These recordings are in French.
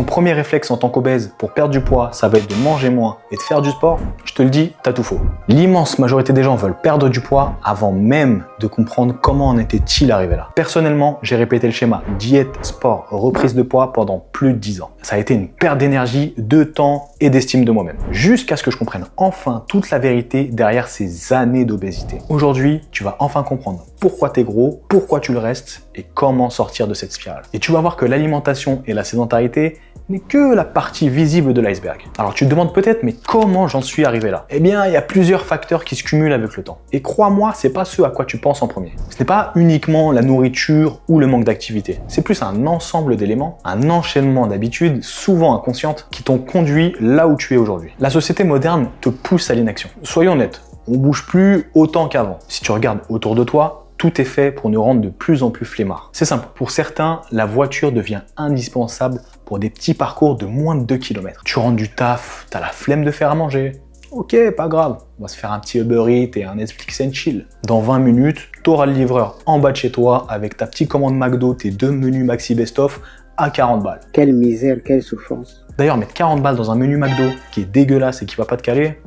ton premier réflexe en tant qu'obèse pour perdre du poids, ça va être de manger moins et de faire du sport, je te le dis, t'as tout faux. L'immense majorité des gens veulent perdre du poids avant même de comprendre comment en était-il arrivé là. Personnellement, j'ai répété le schéma diète, sport, reprise de poids pendant plus de 10 ans. Ça a été une perte d'énergie, de temps et d'estime de moi-même. Jusqu'à ce que je comprenne enfin toute la vérité derrière ces années d'obésité. Aujourd'hui, tu vas enfin comprendre pourquoi t'es gros, pourquoi tu le restes et comment sortir de cette spirale. Et tu vas voir que l'alimentation et la sédentarité n'est que la partie visible de l'iceberg. Alors tu te demandes peut-être, mais comment j'en suis arrivé là? Eh bien, il y a plusieurs facteurs qui se cumulent avec le temps. Et crois-moi, c'est pas ce à quoi tu penses en premier. Ce n'est pas uniquement la nourriture ou le manque d'activité. C'est plus un ensemble d'éléments, un enchaînement d'habitudes, souvent inconscientes, qui t'ont conduit là où tu es aujourd'hui. La société moderne te pousse à l'inaction. Soyons honnêtes, on bouge plus autant qu'avant. Si tu regardes autour de toi, tout est fait pour nous rendre de plus en plus flemmards. C'est simple, pour certains, la voiture devient indispensable pour des petits parcours de moins de 2 km. Tu rentres du taf, t'as la flemme de faire à manger. Ok, pas grave, on va se faire un petit Uber Eats et un Netflix and chill. Dans 20 minutes, t'auras le livreur en bas de chez toi avec ta petite commande McDo, tes 2 menus Maxi Best-of à 40 balles. Quelle misère, quelle souffrance. D'ailleurs, mettre 40 balles dans un menu McDo qui est dégueulasse et qui va pas te caler,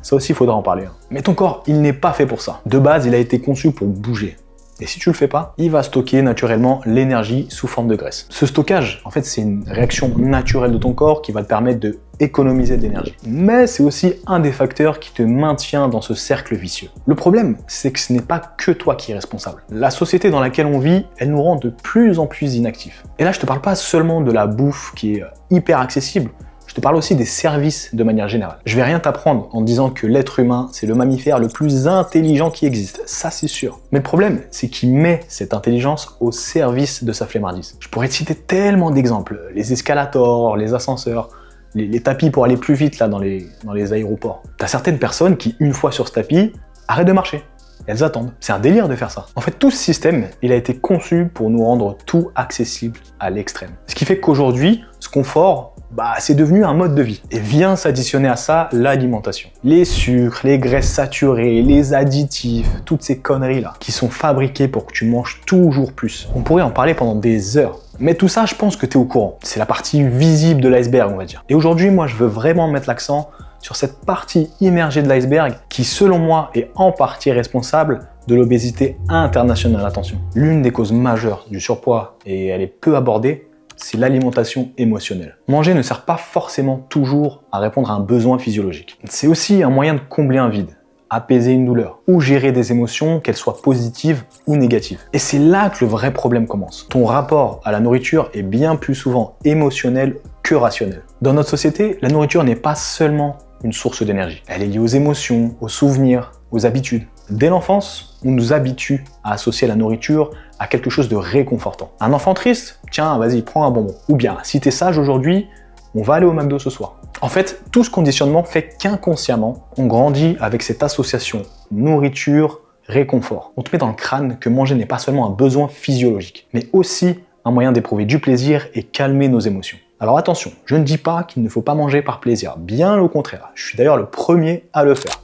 ça aussi, il faudra en parler. Mais ton corps, il n'est pas fait pour ça. De base, il a été conçu pour bouger. Et si tu le fais pas, il va stocker naturellement l'énergie sous forme de graisse. Ce stockage, en fait, c'est une réaction naturelle de ton corps qui va te permettre de économiser de l'énergie. Mais c'est aussi un des facteurs qui te maintient dans ce cercle vicieux. Le problème, c'est que ce n'est pas que toi qui es responsable. La société dans laquelle on vit, elle nous rend de plus en plus inactifs. Et là, je te parle pas seulement de la bouffe qui est hyper accessible, je te parle aussi des services de manière générale. Je vais rien t'apprendre en disant que l'être humain, c'est le mammifère le plus intelligent qui existe. Ça, c'est sûr. Mais le problème, c'est qu'il met cette intelligence au service de sa flemmardise. Je pourrais te citer tellement d'exemples. Les escalators, les ascenseurs, les tapis pour aller plus vite là dans les aéroports. T'as certaines personnes qui, une fois sur ce tapis, arrêtent de marcher. Elles attendent. C'est un délire de faire ça. En fait, tout ce système, il a été conçu pour nous rendre tout accessible à l'extrême. Ce qui fait qu'aujourd'hui, ce confort, c'est devenu un mode de vie. Et vient s'additionner à ça l'alimentation. Les sucres, les graisses saturées, les additifs, toutes ces conneries-là, qui sont fabriquées pour que tu manges toujours plus. On pourrait en parler pendant des heures. Mais tout ça, je pense que tu es au courant. C'est la partie visible de l'iceberg, on va dire. Et aujourd'hui, moi, je veux vraiment mettre l'accent sur cette partie immergée de l'iceberg qui, selon moi, est en partie responsable de l'obésité internationale. Attention. L'une des causes majeures du surpoids, et elle est peu abordée, c'est l'alimentation émotionnelle. Manger ne sert pas forcément toujours à répondre à un besoin physiologique. C'est aussi un moyen de combler un vide, apaiser une douleur, ou gérer des émotions, qu'elles soient positives ou négatives. Et c'est là que le vrai problème commence. Ton rapport à la nourriture est bien plus souvent émotionnel que rationnel. Dans notre société, la nourriture n'est pas seulement une source d'énergie. Elle est liée aux émotions, aux souvenirs, aux habitudes. Dès l'enfance, on nous habitue à associer la nourriture à quelque chose de réconfortant. Un enfant triste, tiens, vas-y, prends un bonbon. Ou bien, si t'es sage aujourd'hui, on va aller au McDo ce soir. En fait, tout ce conditionnement fait qu'inconsciemment, on grandit avec cette association nourriture-réconfort. On te met dans le crâne que manger n'est pas seulement un besoin physiologique, mais aussi un moyen d'éprouver du plaisir et calmer nos émotions. Alors attention, je ne dis pas qu'il ne faut pas manger par plaisir, bien au contraire. Je suis d'ailleurs le premier à le faire.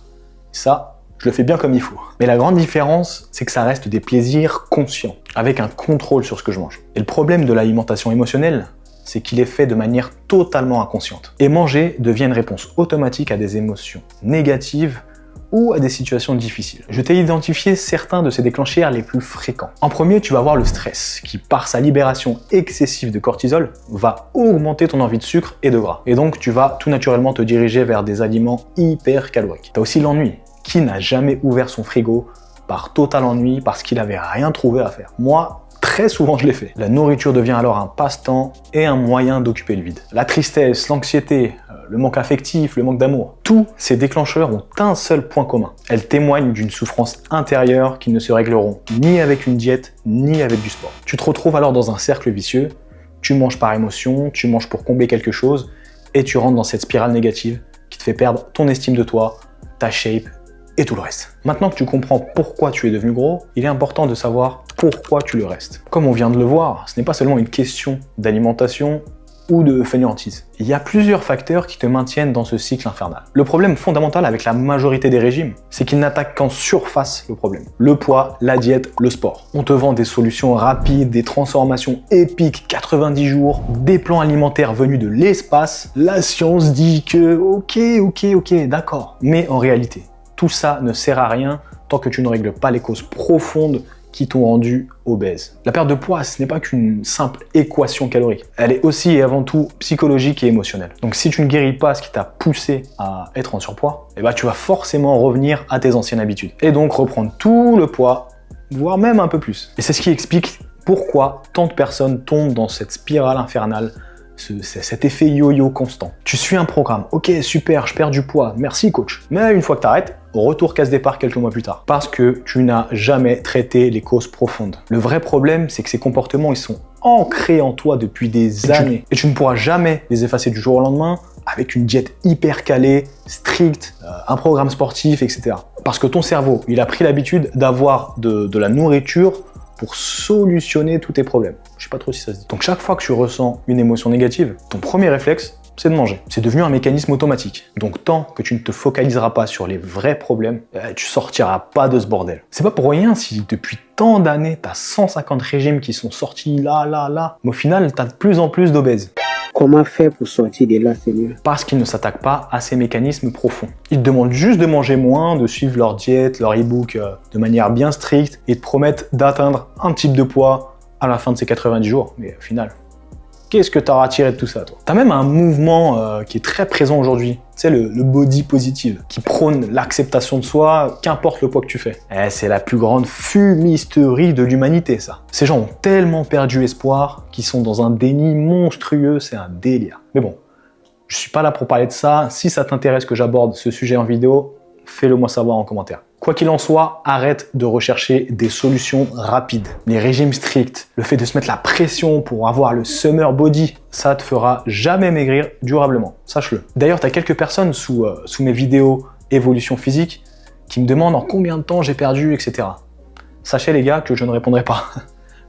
Ça, je le fais bien comme il faut. Mais la grande différence, c'est que ça reste des plaisirs conscients, avec un contrôle sur ce que je mange. Et le problème de l'alimentation émotionnelle, c'est qu'il est fait de manière totalement inconsciente. Et manger devient une réponse automatique à des émotions négatives ou à des situations difficiles. Je t'ai identifié certains de ces déclencheurs les plus fréquents. En premier, tu vas avoir le stress, qui par sa libération excessive de cortisol, va augmenter ton envie de sucre et de gras. Et donc, tu vas tout naturellement te diriger vers des aliments hyper caloriques. T'as aussi l'ennui. Qui n'a jamais ouvert son frigo par total ennui parce qu'il n'avait rien trouvé à faire? Moi, très souvent je l'ai fait. La nourriture devient alors un passe-temps et un moyen d'occuper le vide. La tristesse, l'anxiété, le manque affectif, le manque d'amour, tous ces déclencheurs ont un seul point commun. Elles témoignent d'une souffrance intérieure qui ne se régleront ni avec une diète, ni avec du sport. Tu te retrouves alors dans un cercle vicieux, tu manges par émotion, tu manges pour combler quelque chose, et tu rentres dans cette spirale négative qui te fait perdre ton estime de toi, ta shape, et tout le reste. Maintenant que tu comprends pourquoi tu es devenu gros, il est important de savoir pourquoi tu le restes. Comme on vient de le voir, ce n'est pas seulement une question d'alimentation ou de fainéantise. Il y a plusieurs facteurs qui te maintiennent dans ce cycle infernal. Le problème fondamental avec la majorité des régimes, c'est qu'ils n'attaquent qu'en surface le problème. Le poids, la diète, le sport. On te vend des solutions rapides, des transformations épiques, 90 jours, des plans alimentaires venus de l'espace. La science dit que ok, d'accord. Mais en réalité, tout ça ne sert à rien tant que tu ne règles pas les causes profondes qui t'ont rendu obèse. La perte de poids, ce n'est pas qu'une simple équation calorique. Elle est aussi et avant tout psychologique et émotionnelle. Donc si tu ne guéris pas ce qui t'a poussé à être en surpoids, eh ben, tu vas forcément revenir à tes anciennes habitudes. Et donc reprendre tout le poids, voire même un peu plus. Et c'est ce qui explique pourquoi tant de personnes tombent dans cette spirale infernale, cet effet yo-yo constant. Tu suis un programme, ok super, je perds du poids, merci coach. Mais une fois que tu arrêtes, retour case départ quelques mois plus tard. Parce que tu n'as jamais traité les causes profondes. Le vrai problème, c'est que ces comportements, ils sont ancrés en toi depuis des années. Et tu ne pourras jamais les effacer du jour au lendemain avec une diète hyper calée, stricte, un programme sportif, etc. Parce que ton cerveau, il a pris l'habitude d'avoir de la nourriture pour solutionner tous tes problèmes. Je sais pas trop si ça se dit. Donc chaque fois que tu ressens une émotion négative, ton premier réflexe, c'est de manger. C'est devenu un mécanisme automatique. Donc tant que tu ne te focaliseras pas sur les vrais problèmes, tu sortiras pas de ce bordel. C'est pas pour rien si depuis tant d'années, tu as 150 régimes qui sont sortis là, mais au final, tu as de plus en plus d'obèses. Comment faire pour sortir de là, Seigneur? Parce qu'ils ne s'attaquent pas à ces mécanismes profonds. Ils te demandent juste de manger moins, de suivre leur diète, leur e-book de manière bien stricte et te promettent d'atteindre un type de poids à la fin de ces 90 jours. Mais au final, qu'est-ce que tu auras tiré de tout ça, toi? Tu as même un mouvement qui est très présent aujourd'hui, c'est le body positive, qui prône l'acceptation de soi, qu'importe le poids que tu fais. C'est la plus grande fumisterie de l'humanité, ça. Ces gens ont tellement perdu espoir qu'ils sont dans un déni monstrueux, c'est un délire. Mais bon, je suis pas là pour parler de ça. Si ça t'intéresse que j'aborde ce sujet en vidéo, fais-le moi savoir en commentaire. Quoi qu'il en soit, arrête de rechercher des solutions rapides. Les régimes stricts, le fait de se mettre la pression pour avoir le summer body, ça te fera jamais maigrir durablement, sache-le. D'ailleurs, tu as quelques personnes sous mes vidéos évolution physique qui me demandent en combien de temps j'ai perdu, etc. Sachez les gars que je ne répondrai pas,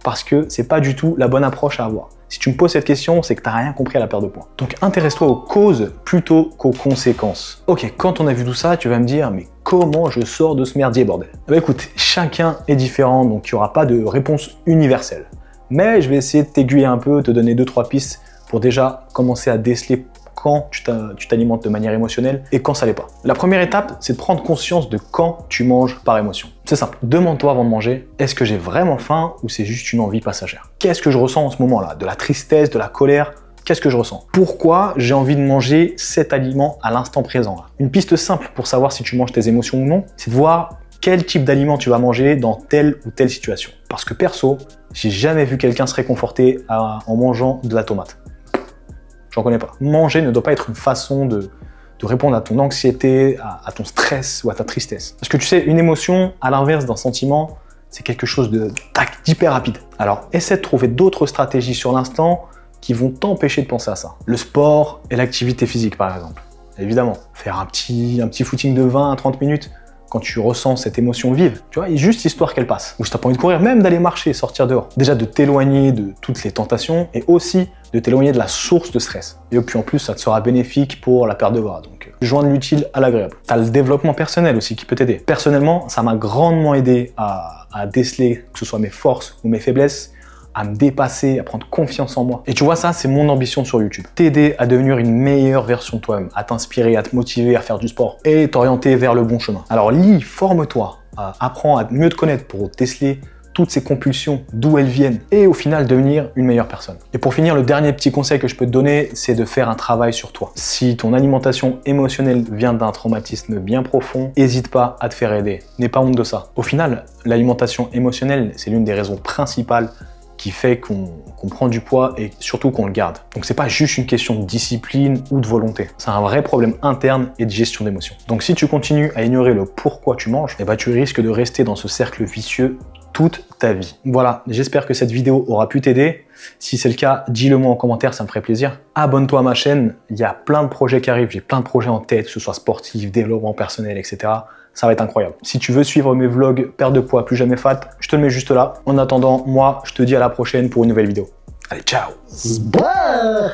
parce que c'est pas du tout la bonne approche à avoir. Si tu me poses cette question, c'est que tu n'as rien compris à la perte de poids. Donc intéresse-toi aux causes plutôt qu'aux conséquences. Ok, quand on a vu tout ça, tu vas me dire, mais comment je sors de ce merdier, bordel? Bah écoute, chacun est différent, donc il n'y aura pas de réponse universelle. Mais je vais essayer de t'aiguiller un peu, te donner 2-3 pistes pour déjà commencer à déceler quand tu t'alimentes de manière émotionnelle et quand ça l'est pas. La première étape, c'est de prendre conscience de quand tu manges par émotion. C'est simple, demande-toi avant de manger, est-ce que j'ai vraiment faim ou c'est juste une envie passagère? Qu'est-ce que je ressens en ce moment-là? De la tristesse, de la colère? Qu'est-ce que je ressens? Pourquoi j'ai envie de manger cet aliment à l'instant présent là? Une piste simple pour savoir si tu manges tes émotions ou non, c'est de voir quel type d'aliment tu vas manger dans telle ou telle situation. Parce que perso, j'ai jamais vu quelqu'un se réconforter en mangeant de la tomate. J'en connais pas. Manger ne doit pas être une façon de répondre à ton anxiété, à ton stress ou à ta tristesse. Parce que tu sais, une émotion, à l'inverse d'un sentiment, c'est quelque chose d'hyper rapide. Alors, essaie de trouver d'autres stratégies sur l'instant qui vont t'empêcher de penser à ça. Le sport et l'activité physique, par exemple. Évidemment, faire un petit footing de 20 à 30 minutes quand tu ressens cette émotion vive, tu vois, juste histoire qu'elle passe. Ou si t'as pas envie de courir, même d'aller marcher, sortir dehors. Déjà de t'éloigner de toutes les tentations et aussi de t'éloigner de la source de stress. Et puis en plus, ça te sera bénéfique pour la perte de gras. Donc, joindre l'utile à l'agréable. T'as le développement personnel aussi qui peut t'aider. Personnellement, ça m'a grandement aidé à déceler que ce soit mes forces ou mes faiblesses, à me dépasser, à prendre confiance en moi. Et tu vois, ça, c'est mon ambition sur YouTube. T'aider à devenir une meilleure version de toi-même, à t'inspirer, à te motiver à faire du sport et t'orienter vers le bon chemin. Alors lis, forme-toi, apprends à mieux te connaître pour déceler toutes ces compulsions, d'où elles viennent, et au final devenir une meilleure personne. Et pour finir, le dernier petit conseil que je peux te donner, c'est de faire un travail sur toi. Si ton alimentation émotionnelle vient d'un traumatisme bien profond, n'hésite pas à te faire aider. N'aie pas honte de ça. Au final, l'alimentation émotionnelle, c'est l'une des raisons principales qui fait qu'on prend du poids et surtout qu'on le garde. Donc c'est pas juste une question de discipline ou de volonté. C'est un vrai problème interne et de gestion d'émotions. Donc si tu continues à ignorer le pourquoi tu manges, eh ben, tu risques de rester dans ce cercle vicieux toute ta vie. Voilà, j'espère que cette vidéo aura pu t'aider. Si c'est le cas, dis-le moi en commentaire, ça me ferait plaisir. Abonne-toi à ma chaîne, il y a plein de projets qui arrivent, j'ai plein de projets en tête, que ce soit sportif, développement personnel, etc. Ça va être incroyable. Si tu veux suivre mes vlogs perte de poids plus jamais fat, je te le mets juste là. En attendant, moi, je te dis à la prochaine pour une nouvelle vidéo. Allez, ciao. Bah